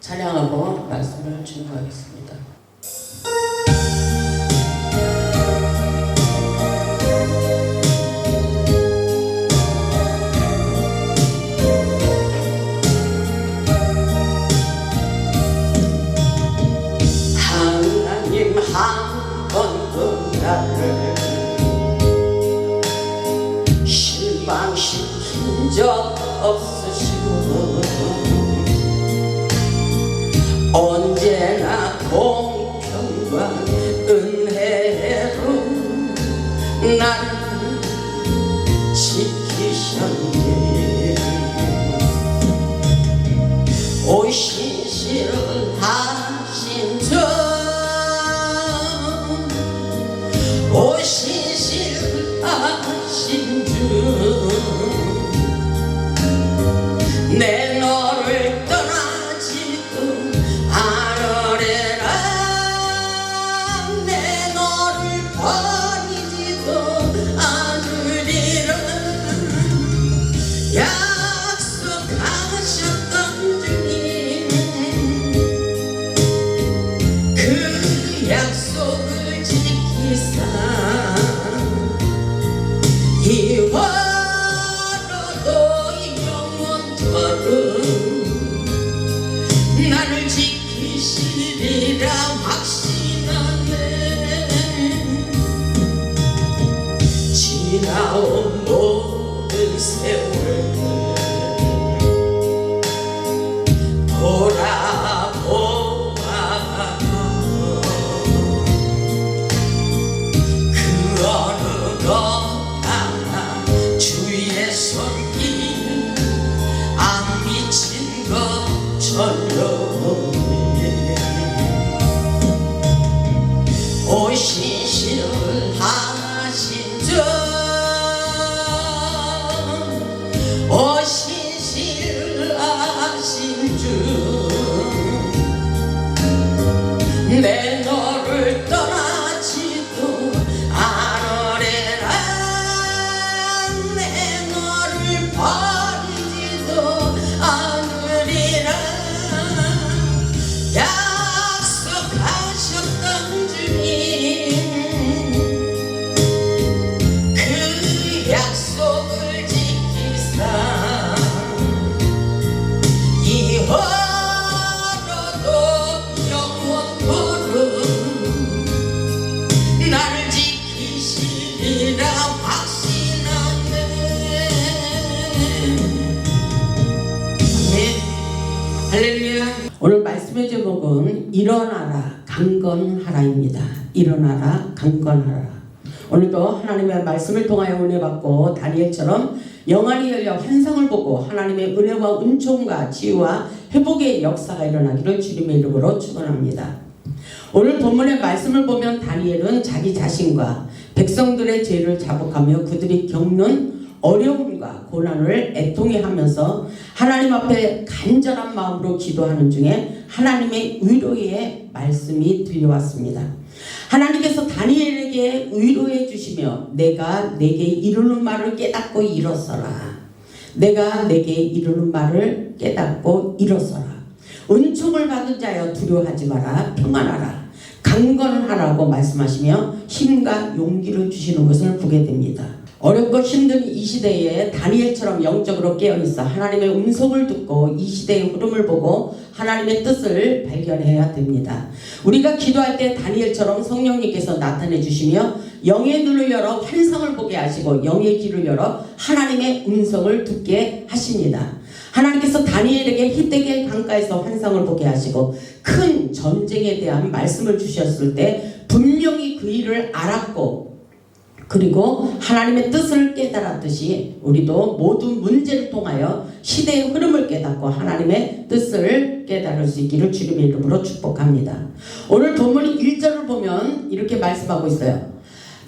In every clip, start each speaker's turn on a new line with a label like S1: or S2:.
S1: 찬양하고 말씀을 증거하겠습니다. 하나님 한 번도 나를 실망시킨 적 없으시고 언제나 공평과 은혜로 나를 지키셨네. 오 신실하신 주, 오 신실하신 주, 내 너를 떠나지도 않으리라. 내 너를 버리지도 않으리라. 약속하셨던 주님, 그 약속을 지키사 이화로도 영원토록 나를 지키시리라 확신하네. 지나온 모든 세월 돌아보아 그 어느 것 하나 주의 손길 안 미친 것처럼 오 신실하신 주, 오 신실하신 주, 내 너를 떠나지도 않으리라. 내 너를 버리지도 않으리라. 약속하셨던 주님, 그 약속을 지키사 이화로도 영원토록 나를 지키시리라 확신하네. 아멘. 할렐루야. 오늘 말씀의 제목은 일어나라 강건하라입니다. 일어나라 강건하라. 오늘도 하나님의 말씀을 통하여 은혜 받고 다니엘처럼 영안이 열려 환상을 보고 하나님의 은혜와 은총과 치유와 회복의 역사가 일어나기를 주님의 이름으로 축원합니다. 오늘 본문의 말씀을 보면 다니엘은 자기 자신과 백성들의 죄를 자복하며 그들이 겪는 어려움과 고난을 애통해 하면서 하나님 앞에 간절한 마음으로 기도하는 중에 하나님의 위로의 말씀이 들려왔습니다. 하나님께서 다니엘에게 위로해 주시며 내가 내게 이르는 말을 깨닫고 일어서라. 내가 내게 이르는 말을 깨닫고 일어서라. 은총을 받은 자여 두려워하지 마라. 평안하라. 강건하라고 말씀하시며 힘과 용기를 주시는 것을 보게 됩니다. 어렵고 힘든 이 시대에 다니엘처럼 영적으로 깨어있어 하나님의 음성을 듣고 이 시대의 흐름을 보고 하나님의 뜻을 발견해야 됩니다. 우리가 기도할 때 다니엘처럼 성령님께서 나타내 주시며 영의 눈을 열어 환상을 보게 하시고 영의 귀를 열어 하나님의 음성을 듣게 하십니다. 하나님께서 다니엘에게 히데길 강가에서 환상을 보게 하시고 큰 전쟁에 대한 말씀을 주셨을 때 분명히 그 일을 알았고 그리고 하나님의 뜻을 깨달았듯이 우리도 모든 문제를 통하여 시대의 흐름을 깨닫고 하나님의 뜻을 깨달을 수 있기를 주님의 이름으로 축복합니다. 오늘 본문 1절을 보면 이렇게 말씀하고 있어요.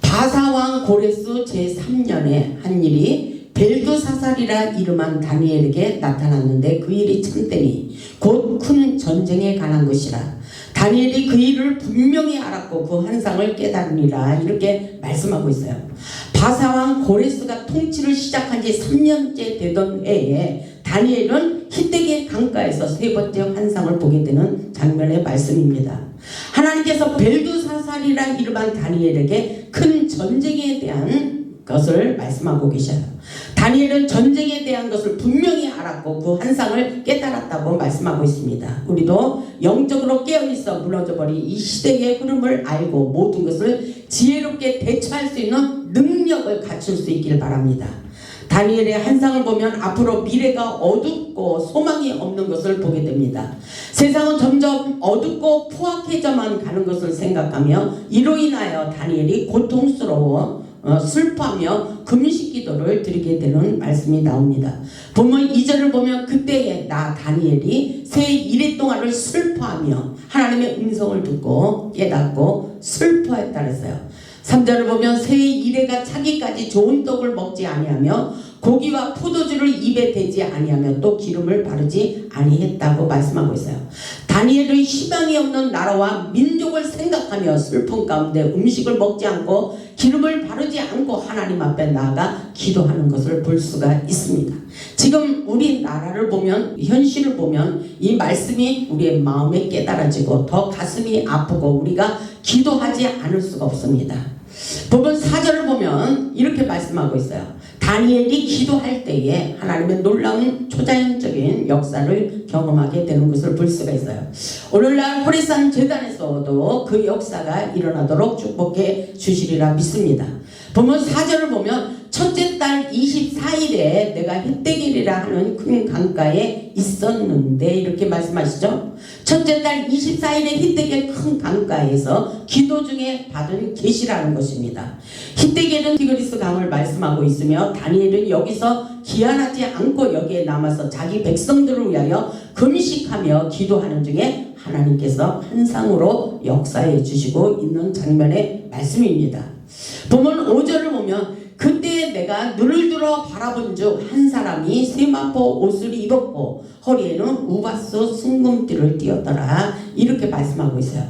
S1: 바사왕 고레스 제3년에 한 일이 벨드사살이라 이름한 다니엘에게 나타났는데 그 일이 참되니 곧 큰 전쟁에 관한 것이라. 다니엘이 그 일을 분명히 알았고 그 환상을 깨달으니라 이렇게 말씀하고 있어요. 바사왕 고레스가 통치를 시작한 지 3년째 되던 해에 다니엘은 히데기의 강가에서 세 번째 환상을 보게 되는 장면의 말씀입니다. 하나님께서 벨두사살이란 이름한 다니엘에게 큰 전쟁에 대한 것을 말씀하고 계셔요. 다니엘은 전쟁에 대한 것을 분명히 알았고 그 환상을 깨달았다고 말씀하고 있습니다. 우리도 영적으로 깨어있어 무너져버린 이 시대의 흐름을 알고 모든 것을 지혜롭게 대처할 수 있는 능력을 갖출 수 있길 바랍니다. 다니엘의 환상을 보면 앞으로 미래가 어둡고 소망이 없는 것을 보게 됩니다. 세상은 점점 어둡고 포악해져만 가는 것을 생각하며 이로 인하여 다니엘이 고통스러워 슬퍼하며 금식 기도를 드리게 되는 말씀이 나옵니다. 본문 2절을 보면 그때에 나 다니엘이 새 이래 동안을 슬퍼하며 하나님의 음성을 듣고 깨닫고 슬퍼했다 그랬어요. 3절을 보면 새 이래가 차기까지 좋은 떡을 먹지 아니하며 고기와 포도주를 입에 대지 아니하며 또 기름을 바르지 아니했다고 말씀하고 있어요. 다니엘의 희망이 없는 나라와 민족을 생각하며 슬픔 가운데 음식을 먹지 않고 기름을 바르지 않고 하나님 앞에 나아가 기도하는 것을 볼 수가 있습니다. 지금 우리 나라를 보면 현실을 보면 이 말씀이 우리의 마음에 깨달아지고 더 가슴이 아프고 우리가 기도하지 않을 수가 없습니다. 본문 4절을 보면 이렇게 말씀하고 있어요. 다니엘이 기도할 때에 하나님의 놀라운 초자연적인 역사를 경험하게 되는 것을 볼 수가 있어요. 오늘날 호레산 재단에서도 그 역사가 일어나도록 축복해 주시리라 믿습니다. 본문 4절을 보면 첫째 달 24일에 내가 히데길이라 하는 큰 강가에 있었는데 이렇게 말씀하시죠. 첫째 달 24일에 히데길 큰 강가에서 기도 중에 받은 계시라는 것입니다. 히데길은 티그리스 강을 말씀하고 있으며 다니엘은 여기서 기한하지 않고 여기에 남아서 자기 백성들을 위하여 금식하며 기도하는 중에 하나님께서 환상으로 역사해 주시고 있는 장면의 말씀입니다. 본문 5절을 보면 그때 내가 눈을 들어 바라본 즉 한 사람이 세마포 옷을 입었고 허리에는 우바스 순금띠를 띠었더라 이렇게 말씀하고 있어요.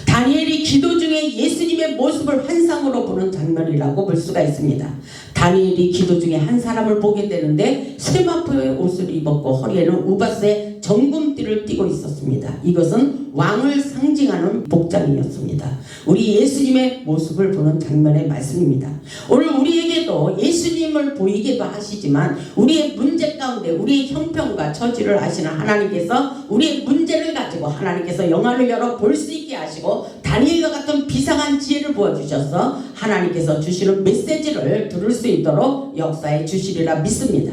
S1: 다니엘이 기도 중에 예수님의 모습을 환상으로 보는 장면이라고 볼 수가 있습니다. 다니엘이 기도 중에 한 사람을 보게 되는데 세마포의 옷을 입었고 허리에는 우바스의 정금띠를 띠고 있었습니다. 이것은 왕을 상징하는 복장이었습니다. 우리 예수님의 모습을 보는 장면의 말씀입니다. 오늘 우리에게도 예수님을 보이기도 하시지만 우리의 문제 가운데 우리의 형편과 처지를 아시는 하나님께서 우리의 문제를 가지고 하나님께서 영안을 열어 볼 수 있게 하시고 다니엘과 같은 비상한 지혜를 부어주셔서 하나님께서 주시는 메시지를 들을 수 있도록 역사해 주시리라 믿습니다.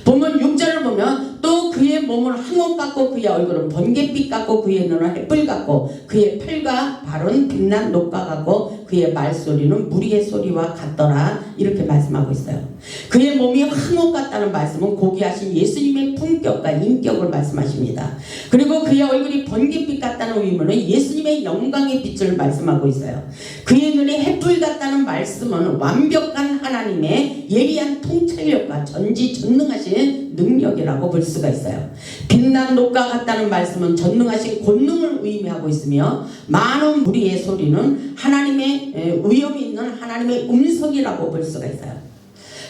S1: 본문 6절을 보면 또 그의 몸은 황옥 같고 그의 얼굴은 번갯빛 같고 그의 눈은 햇불 같고 그의 팔과 발은 빛난 녹과 같고 그의 말소리는 무리의 소리와 같더라 이렇게 말씀하고 있어요. 그의 몸이 황옥 같다는 말씀은 고귀하신 예수님의 품격과 인격을 말씀하십니다. 그리고 그의 얼굴이 번갯빛 같다는 의미는 예수님의 영광의 빛을 말씀하고 있어요. 그의 눈이 햇불 같다는 말씀은 완벽한 하나님의 예리한 통찰력과 전지전능하신 능력이라고 볼 수가 있어요. 빛난 녹과 같다는 말씀은 전능하신 권능을 의미하고 있으며 많은 무리의 소리는 하나님의 위엄이 있는 하나님의 음성이라고 볼 수가 있어요.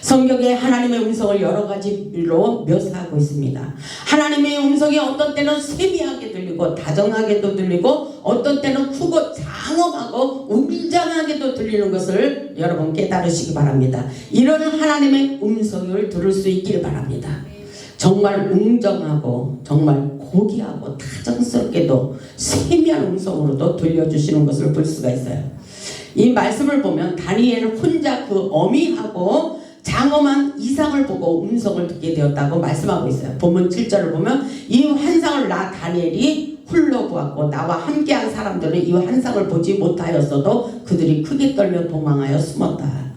S1: 성경에 하나님의 음성을 여러 가지로 묘사하고 있습니다. 하나님의 음성이 어떤 때는 세미하게 들리고 다정하게도 들리고 어떤 때는 크고 장엄하고 웅장하게도 들리는 것을 여러분 깨달으시기 바랍니다. 이런 하나님의 음성을 들을 수 있기를 바랍니다. 정말 웅정하고 정말 고귀하고 다정스럽게도 세미한 음성으로도 들려주시는 것을 볼 수가 있어요. 이 말씀을 보면 다니엘은 혼자 그 어미하고 장엄한 이상을 보고 음성을 듣게 되었다고 말씀하고 있어요. 본문 7절을 보면 이 환상을 나 다니엘이 홀로 보았고 나와 함께한 사람들은 이 환상을 보지 못하였어도 그들이 크게 떨며 도망하여 숨었다.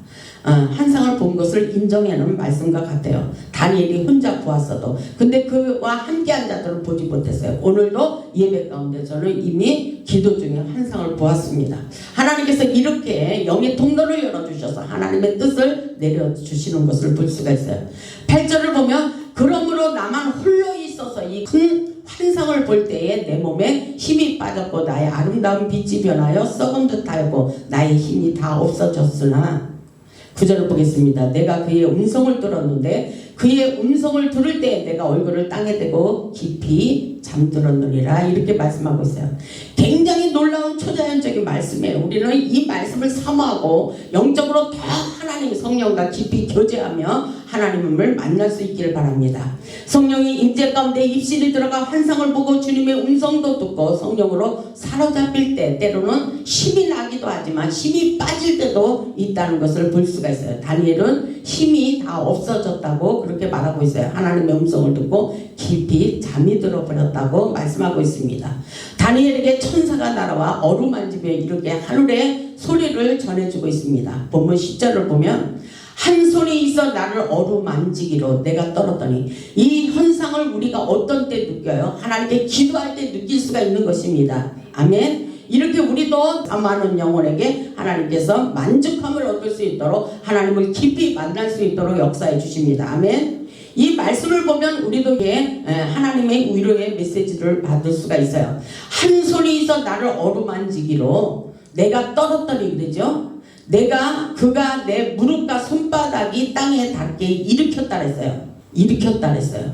S1: 환상을 본 것을 인정하는 말씀과 같아요. 다니엘이 혼자 보았어도 근데 그와 함께한 자들은 보지 못했어요. 오늘도 예배 가운데 저는 이미 기도 중에 환상을 보았습니다. 하나님께서 이렇게 영의 통로를 열어주셔서 하나님의 뜻을 내려주시는 것을 볼 수가 있어요. 8절을 보면 그러므로 나만 홀로 있어서 이 큰 환상을 볼 때에 내 몸에 힘이 빠졌고 나의 아름다운 빛이 변하여 썩은 듯하였고 나의 힘이 다 없어졌으나 9절을 보겠습니다. 내가 그의 음성을 들었는데 그의 음성을 들을 때 내가 얼굴을 땅에 대고 깊이 잠들었느니라. 이렇게 말씀하고 있어요. 굉장히 놀라운 초자연적인 말씀이에요. 우리는 이 말씀을 사모하고 영적으로 더 하나님 성령과 깊이 교제하며 하나님을 만날 수 있기를 바랍니다. 성령이 임재 가운데 입신이 들어가 환상을 보고 주님의 음성도 듣고 성령으로 사로잡힐 때 때로는 힘이 나기도 하지만 힘이 빠질 때도 있다는 것을 볼 수가 있어요. 다니엘은 힘이 다 없어졌다고 그렇게 말하고 있어요. 하나님의 음성을 듣고 깊이 잠이 들어버렸다고 말씀하고 있습니다. 다니엘에게 천사가 날아와 어루만지며 이렇게 하늘의 소리를 전해주고 있습니다. 본문 10절을 보면 한 손이 있어 나를 어루만지기로 내가 떨었더니, 이 현상을 우리가 어떤 때 느껴요? 하나님께 기도할 때 느낄 수가 있는 것입니다. 아멘. 이렇게 우리도 사모하는 영혼에게 하나님께서 만족함을 얻을 수 있도록 하나님을 깊이 만날 수 있도록 역사해 주십니다. 아멘. 이 말씀을 보면 우리도 하나님의 위로의 메시지를 받을 수가 있어요. 한 손이 있어 나를 어루만지기로 내가 떨었더니 그러죠. 그가 내 무릎과 손바닥이 땅에 닿게 일으켰다 그랬어요. 일으켰다 그랬어요.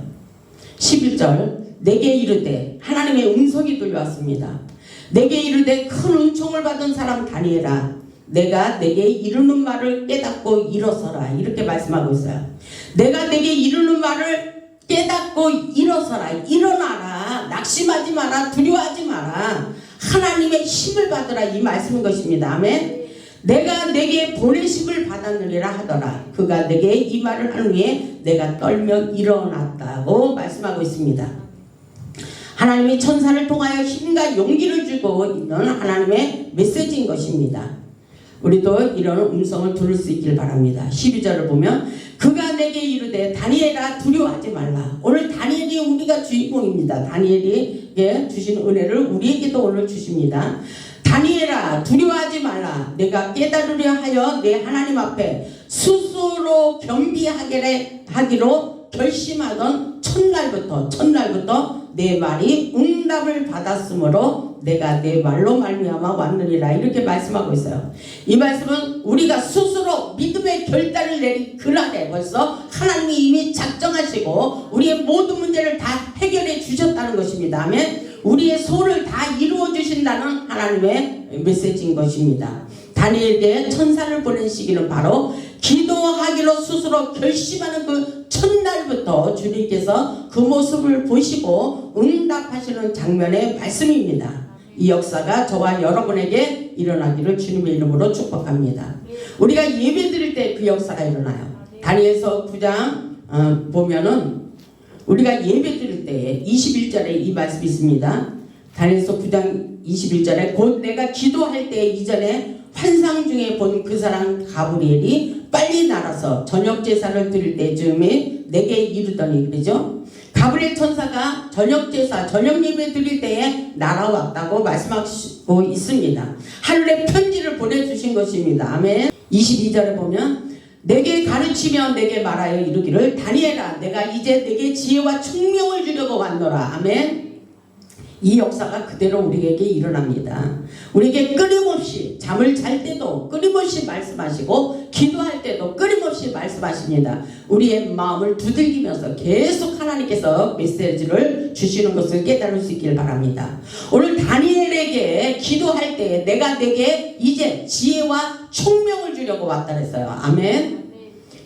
S1: 11절 내게 이르되, 하나님의 음성이 들려왔습니다. 내게 이르되 큰 은총을 받은 사람 다니엘아, 내가 내게 이르는 말을 깨닫고 일어서라. 이렇게 말씀하고 있어요. 내가 내게 이르는 말을 깨닫고 일어서라. 일어나라. 낙심하지 마라. 두려워하지 마라. 하나님의 힘을 받으라. 이 말씀인 것입니다. 아멘. 내가 내게 보내심을 받았느니라 하더라. 그가 내게 이 말을 한 후에 내가 떨며 일어났다고 말씀하고 있습니다. 하나님이 천사를 통하여 힘과 용기를 주고 있는 하나님의 메시지인 것입니다. 우리도 이런 음성을 들을 수 있길 바랍니다. 12절을 보면 그가 내게 이르되 다니엘아 두려워하지 말라. 오늘 다니엘이 우리가 주인공입니다. 다니엘이 주신 은혜를 우리에게도 오늘 주십니다. 다니엘아 두려워하지 말라. 내가 깨달으려 하여 내 하나님 앞에 스스로 겸비하기로 결심하던 첫날부터 내 말이 응답을 받았으므로 내가 내 말로 말미암아 왔느니라. 이렇게 말씀하고 있어요. 이 말씀은 우리가 스스로 믿음의 결단을 내린 그날에 벌써 하나님이 이미 작정하시고 우리의 모든 문제를 다 해결해 주셨다는 것입니다. 아멘. 우리의 소원을 다 이루어 주신다는 하나님의 메시지인 것입니다. 다니엘에게 천사를 보낸 시기는 바로 기도하기로 스스로 결심하는 그 첫날부터 주님께서 그 모습을 보시고 응답하시는 장면의 말씀입니다. 이 역사가 저와 여러분에게 일어나기를 주님의 이름으로 축복합니다. 우리가 예배 드릴 때 그 역사가 일어나요. 다니엘서 9장 보면은 우리가 예배 드릴 때 21절에 이 말씀이 있습니다. 다니엘서 9장 21절에 곧 내가 기도할 때 이전에 환상 중에 본 그 사람 가브리엘이 빨리 날아서 저녁 제사를 드릴 때쯤에 내게 이르더니, 그러죠? 가브리엘 천사가 저녁 제사, 저녁 예배 드릴 때에 날아왔다고 말씀하고 있습니다. 하늘에 편지를 보내주신 것입니다. 아멘. 22절에 보면 내게 가르치며 내게 말하여 이르기를 다니엘아 내가 이제 내게 지혜와 총명을 주려고 왔노라. 아멘. 이 역사가 그대로 우리에게 일어납니다. 우리에게 끊임없이 잠을 잘 때도 끊임없이 말씀하시고 기도할 때도 끊임없이 말씀하십니다. 우리의 마음을 두들기면서 계속 하나님께서 메시지를 주시는 것을 깨달을 수 있길 바랍니다. 오늘 다니엘에게 기도할 때 내가 내게 이제 지혜와 총명을 주려고 왔다 그랬어요. 아멘.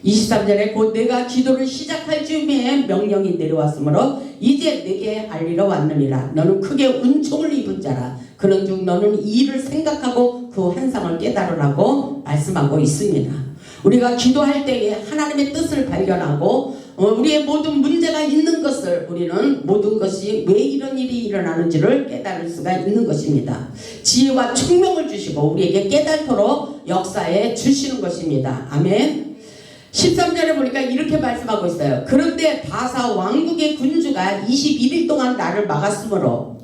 S1: 23절에 곧 내가 기도를 시작할 즈음에 명령이 내려왔으므로 이제 내게 알리러 왔느니라. 너는 크게 은총을 입은 자라. 그런즉 너는 이 일을 생각하고 그 환상을 깨달으라고 말씀하고 있습니다. 우리가 기도할 때에 하나님의 뜻을 발견하고 우리의 모든 문제가 있는 것을 우리는 모든 것이 왜 이런 일이 일어나는지를 깨달을 수가 있는 것입니다. 지혜와 총명을 주시고 우리에게 깨달도록 역사해 주시는 것입니다. 아멘. 13절에 보니까 이렇게 말씀하고 있어요. 그런데 바사 왕국의 군주가 21일 동안 나를 막았으므로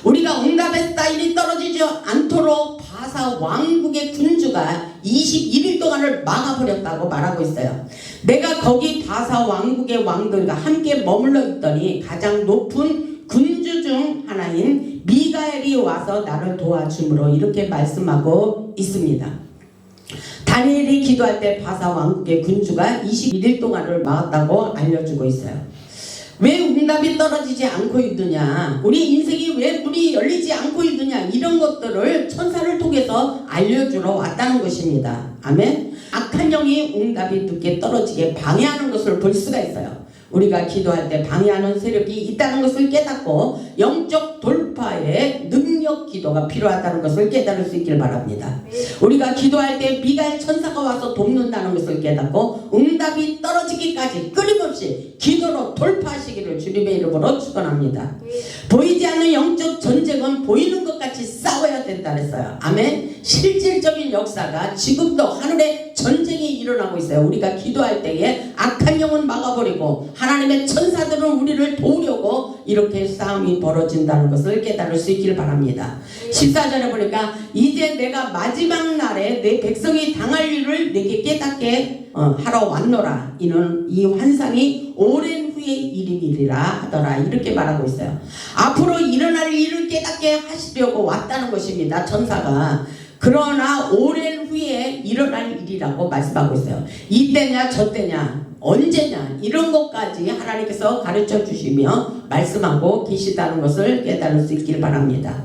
S1: 우리가 응답의 사인이 떨어지지 않도록 바사 왕국의 군주가 21일 동안을 막아버렸다고 말하고 있어요. 내가 거기 바사 왕국의 왕들과 함께 머물러 있더니 가장 높은 군주 중 하나인 미가엘이 와서 나를 도와주므로 이렇게 말씀하고 있습니다. 다니엘이 기도할 때 바사 왕국의 군주가 21일 동안을 막았다고 알려주고 있어요. 왜 응답이 떨어지지 않고 있느냐, 우리 인생이 왜 문이 열리지 않고 있느냐, 이런 것들을 천사를 통해서 알려주러 왔다는 것입니다. 아멘. 악한 영이 응답이 늦게 떨어지게 방해하는 것을 볼 수가 있어요. 우리가 기도할 때 방해하는 세력이 있다는 것을 깨닫고 영적 돌파에 능력 기도가 필요하다는 것을 깨달을 수 있길 바랍니다. 우리가 기도할 때 미가엘 천사가 와서 돕는다는 것을 깨닫고 응답이 떨어지기까지 끊임없이 기도로 돌파하시기를 주님의 이름으로 축원합니다. 보이지 않는 영적 전쟁은 보이는 것 같이 싸워야 된다 그랬어요. 아멘. 실질적인 역사가 지금도 하늘에 전쟁이 일어나고 있어요. 우리가 기도할 때에 악한 영은 막아버리고 하나님의 천사들은 우리를 도우려고 이렇게 싸움이 벌어진다는 것을 깨달을 수 있길 바랍니다. 14절에 보니까 이제 내가 마지막 날에 내 백성이 당할 일을 내게 깨닫게 하러 왔노라. 이는 이 환상이 오랜 후에 일이리라 하더라. 이렇게 말하고 있어요. 앞으로 일어날 일을 깨닫게 하시려고 왔다는 것입니다. 천사가. 그러나 오랜 후에 일어날 일이라고 말씀하고 있어요. 이때냐 저때냐 언제냐 이런 것까지 하나님께서 가르쳐 주시며 말씀하고 계시다는 것을 깨달을 수 있길 바랍니다.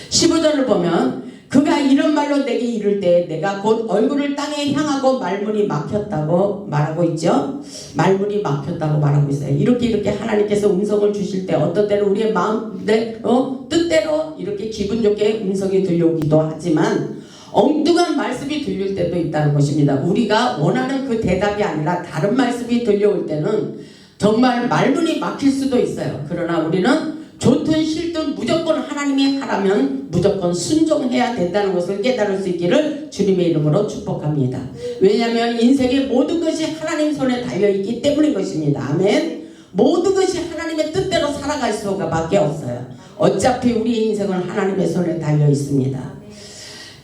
S1: 15절을 보면 그가 이런 말로 내게 이를 때 내가 곧 얼굴을 땅에 향하고 말문이 막혔다고 말하고 있죠. 말문이 막혔다고 말하고 있어요. 이렇게 하나님께서 음성을 주실 때 어떤 때는 우리의 마음대로 뜻대로 이렇게 기분 좋게 음성이 들려오기도 하지만 엉뚱한 말씀이 들릴 때도 있다는 것입니다. 우리가 원하는 그 대답이 아니라 다른 말씀이 들려올 때는 정말 말문이 막힐 수도 있어요. 그러나 우리는 좋든 싫든 무조건 하나님이 하라면 무조건 순종해야 된다는 것을 깨달을 수 있기를 주님의 이름으로 축복합니다. 왜냐하면 인생의 모든 것이 하나님 손에 달려있기 때문인 것입니다. 아멘. 모든 것이 하나님의 뜻대로 살아갈 수밖에 없어요. 어차피 우리의 인생은 하나님의 손에 달려있습니다.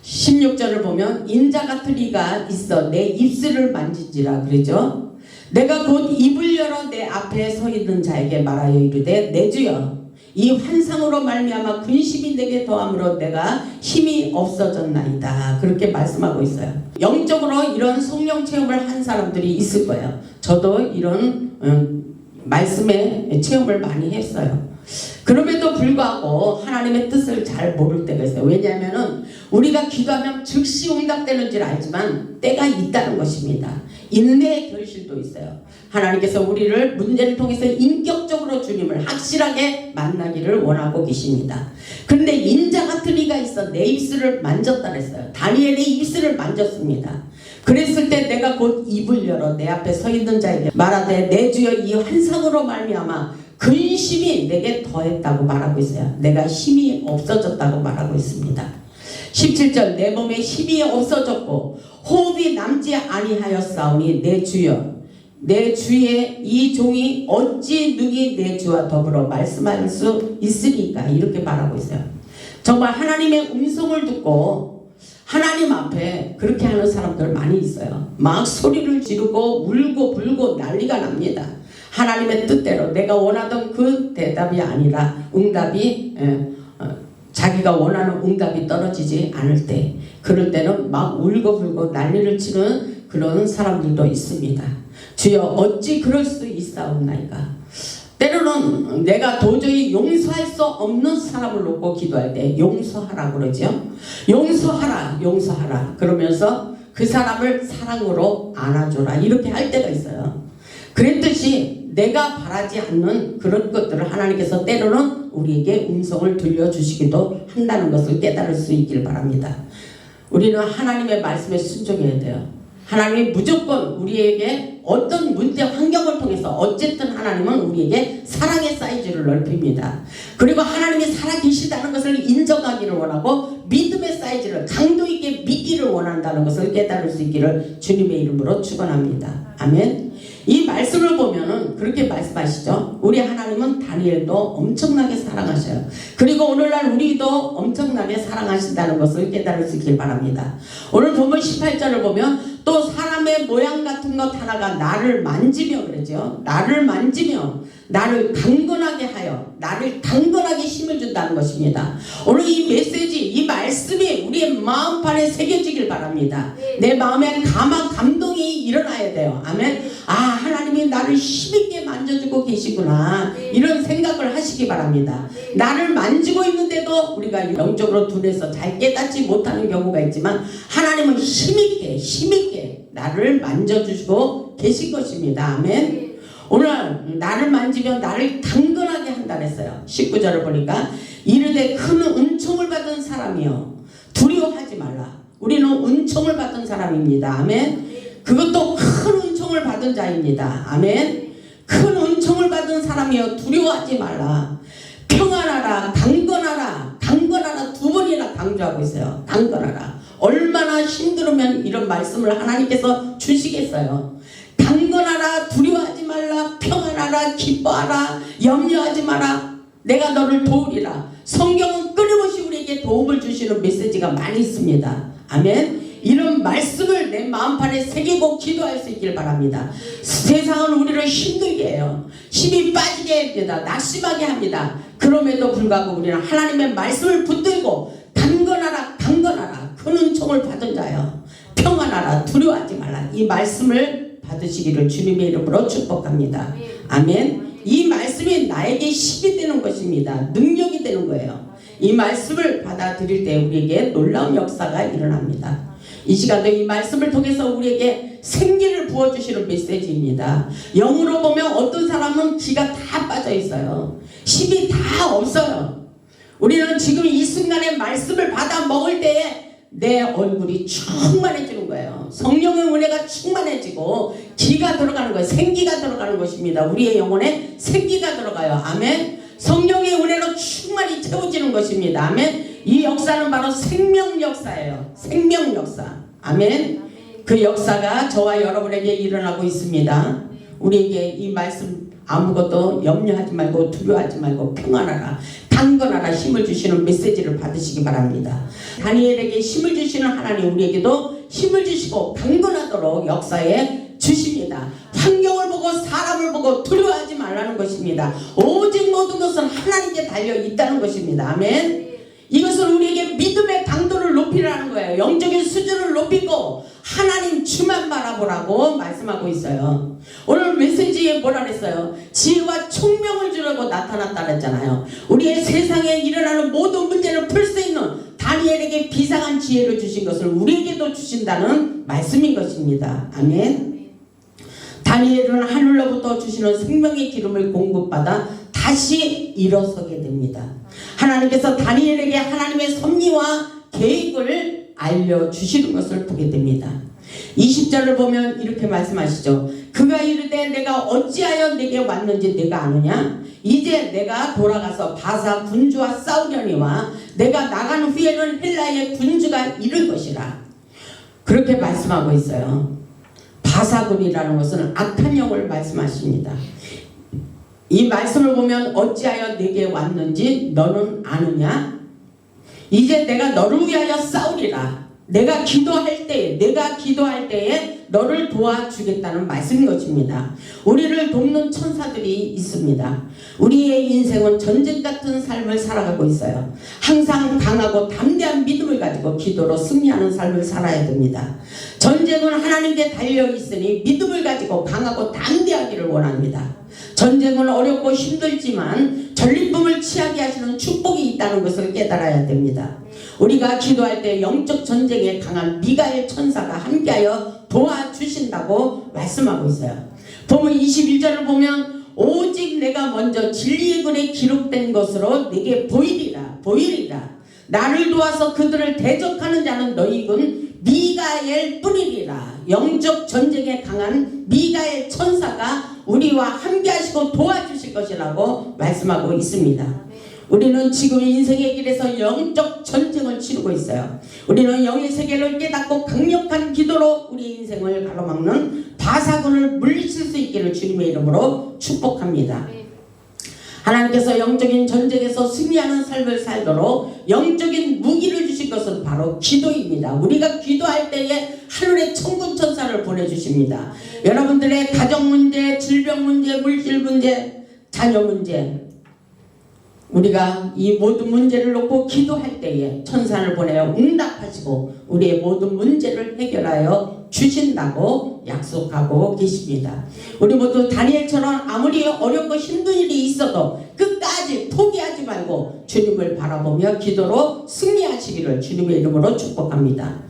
S1: 16절을 보면 인자 같은 이가 있어 내 입술을 만지지라 그러죠. 내가 곧 입을 열어 내 앞에 서 있는 자에게 말하여 이르되 내 주여 이 환상으로 말미암아 근심이 내게 더함으로 내가 힘이 없어졌나이다. 그렇게 말씀하고 있어요. 영적으로 이런 성령 체험을 한 사람들이 있을 거예요. 저도 이런 말씀의 체험을 많이 했어요. 그럼에도 불구하고 하나님의 뜻을 잘 모를 때가 있어요. 왜냐하면 우리가 기도하면 즉시 응답되는 줄 알지만 때가 있다는 것입니다. 인내의 결실도 있어요. 하나님께서 우리를 문제를 통해서 인격적으로 주님을 확실하게 만나기를 원하고 계십니다. 그런데 인자 같은 이가 있어 내 입술을 만졌다 그랬어요. 다니엘의 입술을 만졌습니다. 그랬을 때 내가 곧 입을 열어 내 앞에 서 있는 자에게 말하되 내 주여 이 환상으로 말미암아 근심이 내게 더했다고 말하고 있어요. 내가 힘이 없어졌다고 말하고 있습니다. 17절 내 몸에 힘이 없어졌고 호흡이 남지 아니하였사오니 내 주여 내 주의 이 종이 어찌 능히 내 주와 더불어 말씀할 수 있으리까 이렇게 말하고 있어요. 정말 하나님의 음성을 듣고 하나님 앞에 그렇게 하는 사람들 많이 있어요. 막 소리를 지르고 울고 불고 난리가 납니다. 하나님의 뜻대로 내가 원하던 그 대답이 아니라 응답이 자기가 원하는 응답이 떨어지지 않을 때 그럴 때는 막 울고불고 난리를 치는 그런 사람들도 있습니다. 주여 어찌 그럴 수 있사옵나이까. 때로는 내가 도저히 용서할 수 없는 사람을 놓고 기도할 때 용서하라 그러죠. 용서하라 그러면서 그 사람을 사랑으로 안아줘라 이렇게 할 때가 있어요. 그랬듯이 내가 바라지 않는 그런 것들을 하나님께서 때로는 우리에게 음성을 들려주시기도 한다는 것을 깨달을 수 있길 바랍니다. 우리는 하나님의 말씀에 순종해야 돼요. 하나님이 무조건 우리에게 어떤 문제 환경을 통해서 어쨌든 하나님은 우리에게 사랑의 사이즈를 넓힙니다. 그리고 하나님이 살아계시다는 것을 인정하기를 원하고 믿음의 사이즈를 강도 있게 믿기를 원한다는 것을 깨달을 수 있기를 주님의 이름으로 축원합니다. 아멘. 이 말씀을 보면은 그렇게 말씀하시죠. 우리 하나님은 다니엘도 엄청나게 사랑하셔요. 그리고 오늘날 우리도 엄청나게 사랑하신다는 것을 깨달을 수 있길 바랍니다. 오늘 본문 18절을 보면 또 사람의 모양 같은 것 하나가 나를 만지며 그러죠. 나를 만지며 나를 강건하게 하여 나를 강건하게 힘을 준다는 것입니다. 오늘 이 메시지, 이 말씀이 우리의 마음판에 새겨지길 바랍니다. 내 마음에 감동이 일어나야 돼요. 아멘. 아, 하나님이 나를 힘있게 만져주고 계시구나, 이런 생각을 하시기 바랍니다. 나를 만지고 있는데도 우리가 영적으로 둔해서 잘 깨닫지 못하는 경우가 있지만 하나님은 힘있게 나를 만져주시고 계신 것입니다. 아멘. 오늘 나를 만지면 나를 강건하게 한다 그랬어요. 19절을 보니까 이르되 큰 은총을 받은 사람이여 두려워하지 말라. 우리는 은총을 받은 사람입니다. 아멘. 그것도 큰 은총을 받은 자입니다. 아멘. 큰 은총을 받은 사람이여 두려워하지 말라. 평안하라, 강건하라. 강건하라 두 번이나 강조하고 있어요. 강건하라. 얼마나 힘들으면 이런 말씀을 하나님께서 주시겠어요. 강건하라, 두려워하지 말라, 평안하라, 기뻐하라, 염려하지 마라. 내가 너를 도우리라. 성경은 끊임없이 우리에게 도움을 주시는 메시지가 많이 있습니다. 아멘. 이런 말씀을 내 마음판에 새기고 기도할 수 있길 바랍니다. 세상은 우리를 힘들게 해요. 힘이 빠지게 합니다. 낙심하게 합니다. 그럼에도 불구하고 우리는 하나님의 말씀을 붙들고 강건하라, 강건하라, 큰 은총을 받은 자여 평안하라, 두려워하지 말라. 이 말씀을 받으시기를 주님의 이름으로 축복합니다. 아멘. 이 말씀이 나에게 힘이 되는 것입니다. 능력이 되는 거예요. 이 말씀을 받아들일 때 우리에게 놀라운 역사가 일어납니다. 이 시간도 이 말씀을 통해서 우리에게 생기를 부어주시는 메시지입니다. 영으로 보면 어떤 사람은 기가 다 빠져 있어요. 힘이 다 없어요. 우리는 지금 이 순간에 말씀을 받아 먹을 때에 내 얼굴이 충만해지는 거예요. 성령의 은혜가 충만해지고 기가 들어가는 거예요. 생기가 들어가는 것입니다. 우리의 영혼에 생기가 들어가요. 아멘. 성령의 은혜로 충만히 채워지는 것입니다. 아멘. 이 역사는 바로 생명 역사예요. 생명 역사. 아멘. 그 역사가 저와 여러분에게 일어나고 있습니다. 우리에게 이 말씀 아무것도 염려하지 말고 두려워하지 말고 평안하라, 강건하라 힘을 주시는 메시지를 받으시기 바랍니다. 다니엘에게 힘을 주시는 하나님 우리에게도 힘을 주시고 강건하도록 역사에 주십니다. 환경을 보고 사람을 보고 두려워하지 말라는 것입니다. 오직 모든 것은 하나님께 달려 있다는 것입니다. 아멘. 이것은 우리에게 믿음의 강도를 높이라는 거예요. 영적인 수준을 높이고 하나님 주만 바라보라고 말씀하고 있어요. 오늘 메시지에 뭐라 그랬어요? 지혜와 총명을 주려고 나타났다 그랬잖아요. 우리의 세상에 일어나는 모든 문제를 풀 수 있는 다니엘에게 비상한 지혜를 주신 것을 우리에게도 주신다는 말씀인 것입니다. 아멘. 다니엘은 하늘로부터 주시는 생명의 기름을 공급받아 다시 일어서게 됩니다. 하나님께서 다니엘에게 하나님의 섭리와 계획을 알려주시는 것을 보게 됩니다. 20절을 보면 이렇게 말씀하시죠. 그가 이르되 내가 어찌하여 내게 왔는지 내가 아느냐? 이제 내가 돌아가서 바사 군주와 싸우려니와 내가 나간 후에는 헬라의 군주가 이를 것이라. 그렇게 말씀하고 있어요. 바사군이라는 것은 악한 영을 말씀하십니다. 이 말씀을 보면 어찌하여 내게 왔는지 너는 아느냐? 이제 내가 너를 위하여 싸우리라. 내가 기도할 때에 너를 도와주겠다는 말씀인 것입니다. 우리를 돕는 천사들이 있습니다. 우리의 인생은 전쟁 같은 삶을 살아가고 있어요. 항상 강하고 담대한 믿음을 가지고 기도로 승리하는 삶을 살아야 됩니다. 전쟁은 하나님께 달려 있으니 믿음을 가지고 강하고 담대하기를 원합니다. 전쟁은 어렵고 힘들지만 전리품을 취하게 하시는 축복이 있다는 것을 깨달아야 됩니다. 우리가 기도할 때 영적 전쟁에 강한 미가엘 천사가 함께하여 도와주신다고 말씀하고 있어요. 보면 21절을 보면 오직 내가 먼저 진리의 글에 기록된 것으로 내게 보이리라. 나를 도와서 그들을 대적하는 자는 너희군 미가엘 뿐이리라. 영적 전쟁에 강한 미가엘 천사가 우리와 함께 하시고 도와주실 것이라고 말씀하고 있습니다. 우리는 지금 인생의 길에서 영적 전쟁을 치르고 있어요. 우리는 영의 세계를 깨닫고 강력한 기도로 우리 인생을 가로막는 바사군을 물리칠 수 있기를 주님의 이름으로 축복합니다. 하나님께서 영적인 전쟁에서 승리하는 삶을 살도록 영적인 무기를 주신 것은 바로 기도입니다. 우리가 기도할 때에 하늘의 천군 천사를 보내주십니다. 여러분들의 가정 문제, 질병 문제, 물질 문제, 자녀 문제, 우리가 이 모든 문제를 놓고 기도할 때에 천사를 보내어 응답하시고 우리의 모든 문제를 해결하여 주신다고 약속하고 계십니다. 우리 모두 다니엘처럼 아무리 어렵고 힘든 일이 있어도 끝까지 포기하지 말고 주님을 바라보며 기도로 승리하시기를 주님의 이름으로 축복합니다.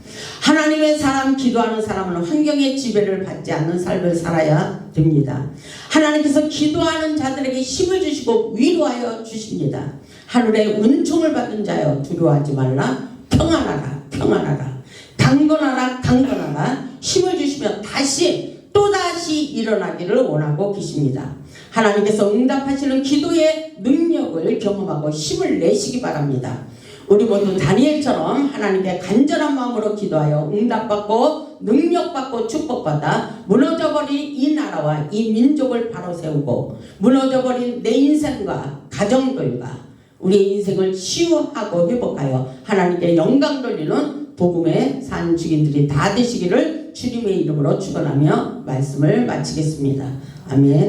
S1: 하나님의 사람, 기도하는 사람은 환경의 지배를 받지 않는 삶을 살아야 됩니다. 하나님께서 기도하는 자들에게 힘을 주시고 위로하여 주십니다. 하늘의 은총을 받은 자여 두려워하지 말라. 평안하라, 평안하라. 강건하라, 강건하라. 힘을 주시며 다시 또다시 일어나기를 원하고 계십니다. 하나님께서 응답하시는 기도의 능력을 경험하고 힘을 내시기 바랍니다. 우리 모두 다니엘처럼 하나님께 간절한 마음으로 기도하여 응답받고 능력받고 축복받아 무너져버린 이 나라와 이 민족을 바로 세우고 무너져버린 내 인생과 가정들과 우리의 인생을 치유하고 회복하여 하나님께 영광 돌리는 복음의 산 증인들이 다 되시기를 주님의 이름으로 축원하며 말씀을 마치겠습니다. 아멘.